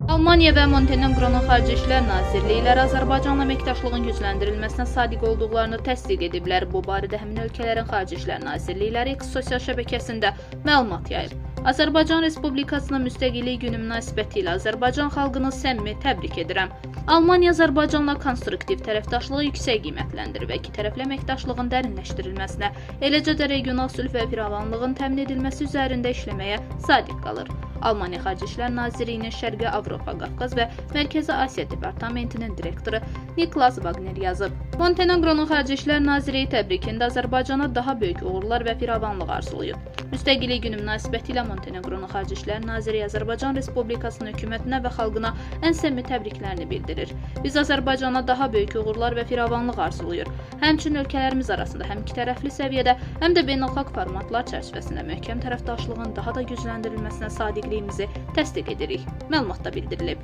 Almaniya və Montenegronun Xarici İşlər Nazirlikləri Azərbaycanla əməkdaşlığın gücləndirilməsinə sadiq olduqlarını təsdiq ediblər. Bu barədə həmin ölkələrin Xarici İşlər Nazirlikləri X sosial şəbəkəsində məlumat yayıb. Azərbaycan Respublikasının Müstəqillik Günü münasibətilə Azərbaycan xalqını səmimi təbrik edirəm. Almaniya Azərbaycanla konstruktiv tərəfdaşlığı yüksək qiymətləndirir və iki tərəfli əməkdaşlığın dərinləşdirilməsinə, eləcə də regional sülh və firavanlığın təmin edilməsi üzərində işləməyə sadiq qalır. Almaniya Xarici İşlər Nazirliyinin Şərqi Avropa, Qafqaz və Mərkəzi Asiya Departamentinin direktoru Niklas Wagner yazıb. Montenegronun Xarici İşlər Nazirliyi təbrikində Azərbaycana daha böyük uğurlar və firavanlıq arzulayıb. Müstəqillik Günü münasibətilə Montenegronun Xarici İşlər Naziri Azərbaycan Respublikasının hökumətinə və xalqına ən səmimi təbriklərini bildirir. Biz Azərbaycana daha böyük uğurlar və firavanlıq arzulayır. Həmçinin ölkələrimiz arasında həm ikitərəfli səviyyədə, həm də beynəlxalq formatlar çərçivəsində möhkəm tərəfdaşlığın daha da gücləndirilməsinə sadiqliyimizi təsdiq edirik. Məlumatda bildirilib.